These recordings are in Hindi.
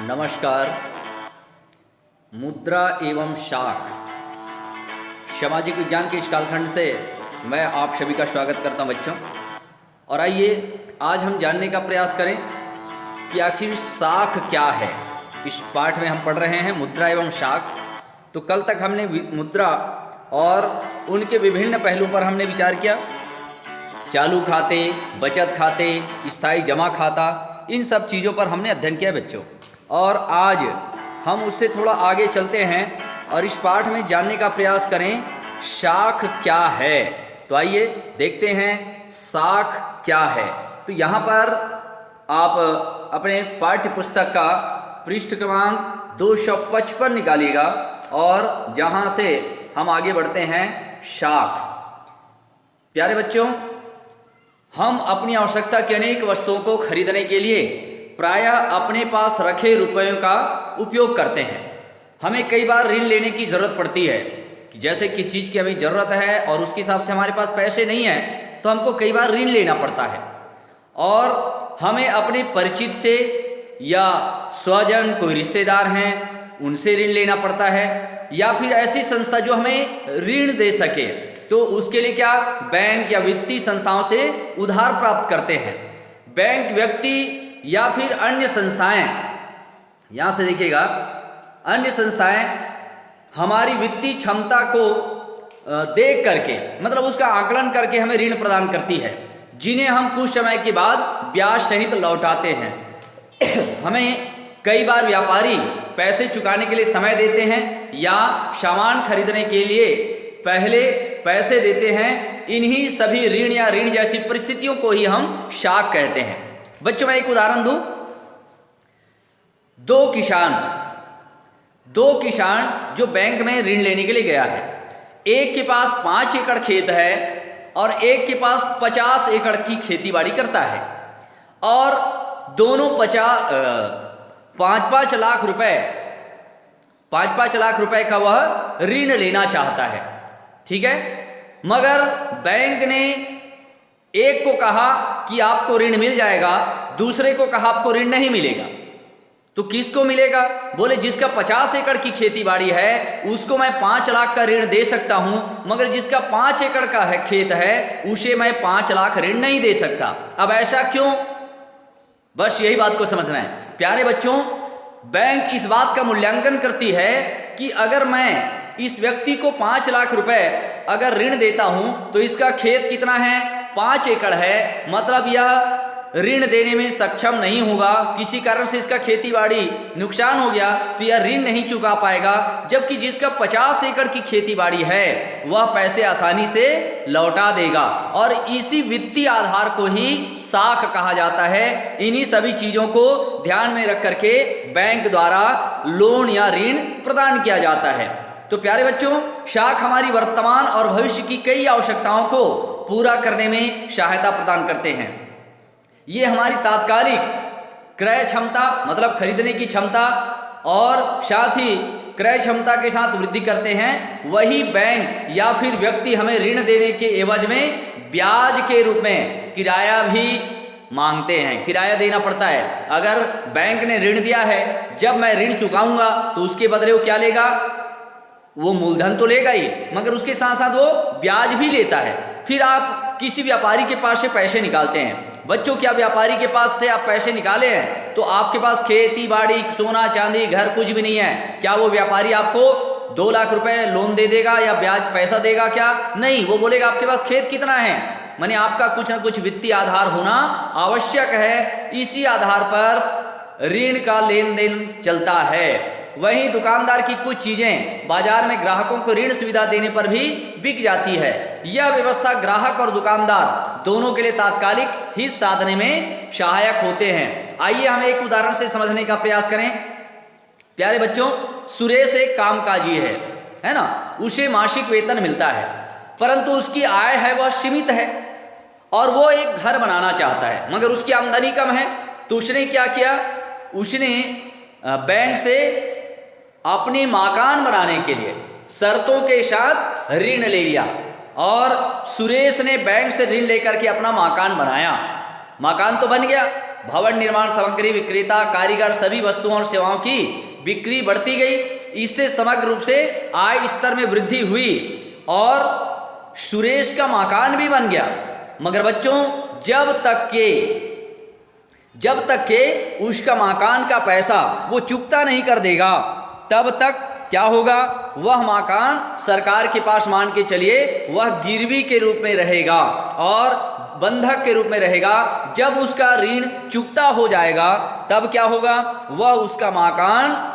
नमस्कार। मुद्रा एवं शाख सामाजिक विज्ञान के इस कालखंड से मैं आप सभी का स्वागत करता हूं बच्चों। और आइए आज हम जानने का प्रयास करें कि आखिर शाख क्या है। इस पाठ में हम पढ़ रहे हैं मुद्रा एवं शाख। तो कल तक हमने मुद्रा और उनके विभिन्न पहलुओं पर हमने विचार किया। चालू खाते, बचत खाते, स्थायी जमा खाता, इन सब चीज़ों पर हमने अध्ययन किया बच्चों। और आज हम उससे थोड़ा आगे चलते हैं और इस पाठ में जानने का प्रयास करें शाख क्या है। तो आइए देखते हैं शाख क्या है। तो यहाँ पर आप अपने पाठ्य पुस्तक का पृष्ठ क्रमांक 255 निकालिएगा और जहाँ से हम आगे बढ़ते हैं शाख। प्यारे बच्चों, हम अपनी आवश्यकता की अनेक वस्तुओं को खरीदने के लिए प्रायः अपने पास रखे रुपयों का उपयोग करते हैं। हमें कई बार ऋण लेने की ज़रूरत पड़ती है कि जैसे किसी चीज़ की हमें ज़रूरत है और उसके हिसाब से हमारे पास पैसे नहीं हैं तो हमको कई बार ऋण लेना पड़ता है। और हमें अपने परिचित से या स्वजन कोई रिश्तेदार हैं उनसे ऋण लेना पड़ता है, या फिर ऐसी संस्था जो हमें ऋण दे सके तो उसके लिए क्या बैंक या वित्तीय संस्थाओं से उधार प्राप्त करते हैं। बैंक, व्यक्ति या फिर अन्य संस्थाएं, यहाँ से देखिएगा, अन्य संस्थाएं हमारी वित्तीय क्षमता को देख करके मतलब उसका आकलन करके हमें ऋण प्रदान करती है, जिन्हें हम कुछ समय के बाद ब्याज सहित लौटाते हैं। हमें कई बार व्यापारी पैसे चुकाने के लिए समय देते हैं या सामान खरीदने के लिए पहले पैसे देते हैं। इन्हीं सभी ऋण या ऋण जैसी परिस्थितियों को ही हम शाख कहते हैं। बच्चों, मैं एक उदाहरण दूं। दो किसान जो बैंक में ऋण लेने के लिए गया है, एक के पास 5 एकड़ खेत है और एक के पास 50 एकड़ की खेती बाड़ी करता है, और दोनों 5-5 लाख रुपए का वह ऋण लेना चाहता है। ठीक है, मगर बैंक ने एक को कहा कि आपको ऋण मिल जाएगा, दूसरे को कहा आपको ऋण नहीं मिलेगा। तो किसको मिलेगा? बोले जिसका 50 एकड़ की खेती बाड़ी है उसको मैं 5 लाख का ऋण दे सकता हूं, मगर जिसका 5 एकड़ का है खेत है उसे मैं 5 लाख ऋण नहीं दे सकता। अब ऐसा क्यों? बस यही बात को समझना है। प्यारे बच्चों, बैंक इस बात का मूल्यांकन करती है कि अगर मैं इस व्यक्ति को 5 लाख रुपए अगर ऋण देता हूं तो इसका खेत कितना है? 5 एकड़ है, मतलब यह ऋण देने में सक्षम नहीं होगा। किसी कारण से इसका खेती बाड़ी नुकसान हो गया तो यह ऋण नहीं चुका पाएगा, जबकि जिसका 50 एकड़ की खेती बाड़ी है वह पैसे आसानी से लौटा देगा। और इसी वित्तीय आधार को ही शाख कहा जाता है। इन्हीं सभी चीज़ों को ध्यान में रख करके बैंक द्वारा लोन या ऋण प्रदान किया जाता है। तो प्यारे बच्चों, शाख हमारी वर्तमान और भविष्य की कई आवश्यकताओं को पूरा करने में सहायता प्रदान करते हैं। ये हमारी तात्कालिक क्रय क्षमता मतलब खरीदने की क्षमता और साथ ही क्रय क्षमता के साथ वृद्धि करते हैं। वही बैंक या फिर व्यक्ति हमें ऋण देने के एवज में ब्याज के रूप में किराया भी मांगते हैं। किराया देना पड़ता है। अगर बैंक ने ऋण दिया है, जब मैं ऋण चुकाऊंगा तो उसके बदले वो क्या लेगा? वो मूलधन तो लेगा ही, मगर उसके साथ साथ वो ब्याज भी लेता है। फिर आप किसी व्यापारी के पास से पैसे निकालते हैं। बच्चों, क्या व्यापारी के पास से आप पैसे निकाले हैं तो आपके पास खेती बाड़ी, सोना चांदी, घर कुछ भी नहीं है, क्या वो व्यापारी आपको 2 लाख रुपए लोन दे देगा या ब्याज पैसा देगा? क्या नहीं, वो बोलेगा आपके पास खेत कितना है। माने आपका कुछ ना कुछ वित्तीय आधार होना आवश्यक है। इसी आधार पर ऋण का लेन देन चलता है। वहीं दुकानदार की कुछ चीजें बाजार में ग्राहकों को ऋण सुविधा देने पर भी बिक जाती है। यह व्यवस्था ग्राहक और दुकानदार दोनों के लिए तात्कालिक हित साधने में सहायक होते हैं। आइए हम एक उदाहरण से समझने का प्रयास करें। प्यारे बच्चों, सुरेश एक कामकाजी है ना, उसे मासिक वेतन मिलता है, परंतु उसकी आय है वह सीमित है और वो एक घर बनाना चाहता है, मगर उसकी आमदनी कम है। तो उसने क्या किया? उसने बैंक से अपनी मकान बनाने के लिए शर्तों के साथ ऋण ले लिया और सुरेश ने बैंक से ऋण लेकर के अपना मकान बनाया। मकान तो बन गया, भवन निर्माण सामग्री विक्रेता, कारीगर, सभी वस्तुओं और सेवाओं की बिक्री बढ़ती गई। इससे समग्र रूप से आय स्तर में वृद्धि हुई और सुरेश का मकान भी बन गया। मगर बच्चों, जब तक के उसका मकान का पैसा वो चुकता नहीं कर देगा, तब तक क्या होगा, वह मकान सरकार के पास मान के चलिए वह गिरवी के रूप में रहेगा और बंधक के रूप में रहेगा। जब उसका ऋण चुकता हो जाएगा तब क्या होगा, वह उसका मकान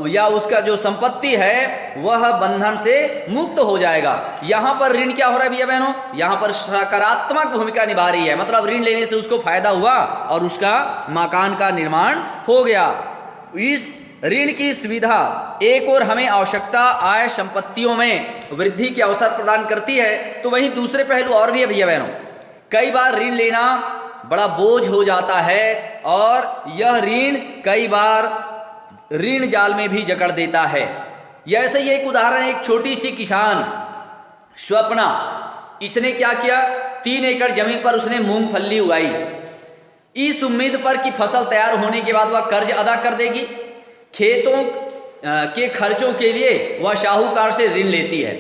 या उसका जो संपत्ति है वह बंधन से मुक्त हो जाएगा। यहाँ पर ऋण क्या हो रहा है भैया बहनों, यहाँ पर सकारात्मक भूमिका निभा रही है। मतलब ऋण लेने से उसको फायदा हुआ और उसका मकान का निर्माण हो गया। इस ऋण की सुविधा एक और हमें आवश्यकता आय संपत्तियों में वृद्धि के अवसर प्रदान करती है, तो वहीं दूसरे पहलू और भी है भैया बहनों। कई बार ऋण लेना बड़ा बोझ हो जाता है और यह ऋण कई बार ऋण जाल में भी जकड़ देता है। ऐसे ही एक उदाहरण है, एक छोटी सी किसान स्वप्ना, इसने क्या किया, 3 एकड़ जमीन पर उसने मूंगफली उगाई, इस उम्मीद पर कि फसल तैयार होने के बाद वह कर्ज अदा कर देगी। खेतों के खर्चों के लिए वह साहूकार से ऋण लेती है,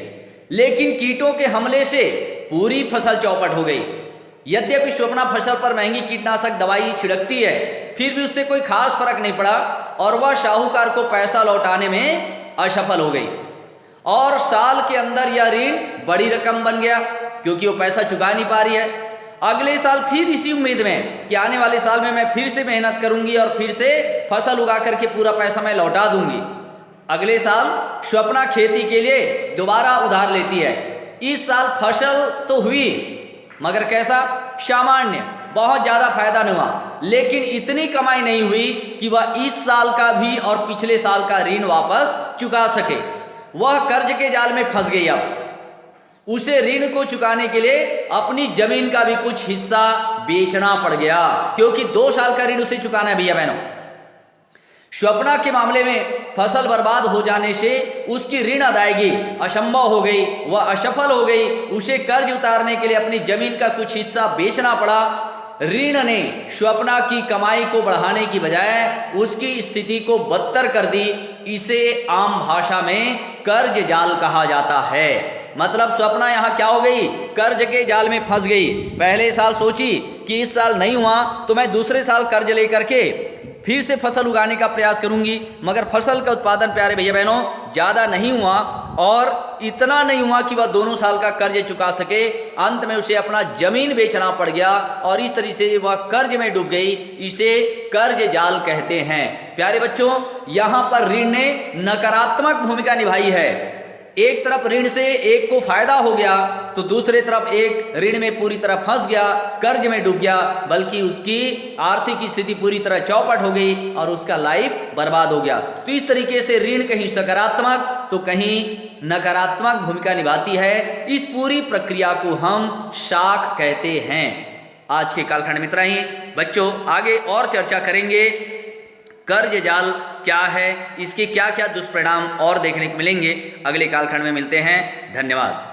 लेकिन कीटों के हमले से पूरी फसल चौपट हो गई। यद्यपि स्वप्ना फसल पर महंगी कीटनाशक दवाई छिड़कती है, फिर भी उससे कोई खास फर्क नहीं पड़ा और वह साहूकार को पैसा लौटाने में असफल हो गई। और साल के अंदर यह ऋण बड़ी रकम बन गया क्योंकि वो पैसा चुका नहीं पा रही है। अगले साल फिर इसी उम्मीद में कि आने वाले साल में मैं फिर से मेहनत करूंगी और फिर से फसल उगा करके पूरा पैसा मैं लौटा दूंगी। अगले साल स्वप्ना खेती के लिए दोबारा उधार लेती है। इस साल फसल तो हुई मगर कैसा, सामान्य, बहुत ज़्यादा फायदा नहीं हुआ, लेकिन इतनी कमाई नहीं हुई कि वह इस साल का भी और पिछले साल का ऋण वापस चुका सके। वह कर्ज के जाल में फंस गई। अब उसे ऋण को चुकाने के लिए अपनी जमीन का भी कुछ हिस्सा बेचना पड़ गया, क्योंकि 2 साल का ऋण उसे चुकाना है भैया बहनों। स्वप्ना के मामले में फसल बर्बाद हो जाने से उसकी ऋण अदायगी असंभव हो गई, वह असफल हो गई। उसे कर्ज उतारने के लिए अपनी जमीन का कुछ हिस्सा बेचना पड़ा। ऋण ने स्वप्ना की कमाई को बढ़ाने की बजाय उसकी स्थिति को बदतर कर दी। इसे आम भाषा में कर्ज जाल कहा जाता है। मतलब स्वप्ना यहाँ क्या हो गई, कर्ज के जाल में फंस गई। पहले साल सोची कि इस साल नहीं हुआ तो मैं दूसरे साल कर्ज लेकर के फिर से फसल उगाने का प्रयास करूंगी, मगर फसल का उत्पादन प्यारे भैया बहनों ज़्यादा नहीं हुआ और इतना नहीं हुआ कि वह दोनों साल का कर्ज चुका सके। अंत में उसे अपना जमीन बेचना पड़ गया और इस तरीके से वह कर्ज में डूब गई। इसे कर्ज जाल कहते हैं। प्यारे बच्चों, यहाँ पर ऋण ने नकारात्मक भूमिका निभाई है। एक तरफ ऋण से एक को फायदा हो गया तो दूसरे तरफ एक ऋण में पूरी तरह फंस गया, कर्ज में डूब गया, बल्कि उसकी आर्थिक स्थिति पूरी तरह चौपट हो गई और उसका लाइफ बर्बाद हो गया। तो इस तरीके से ऋण कहीं सकारात्मक तो कहीं नकारात्मक भूमिका निभाती है। इस पूरी प्रक्रिया को हम शाख कहते हैं। आज के कालखंड में इतना ही बच्चों, आगे और चर्चा करेंगे। कर्ज जाल क्या है, इसके क्या क्या दुष्परिणाम और देखने को मिलेंगे। अगले कालखंड में मिलते हैं। धन्यवाद।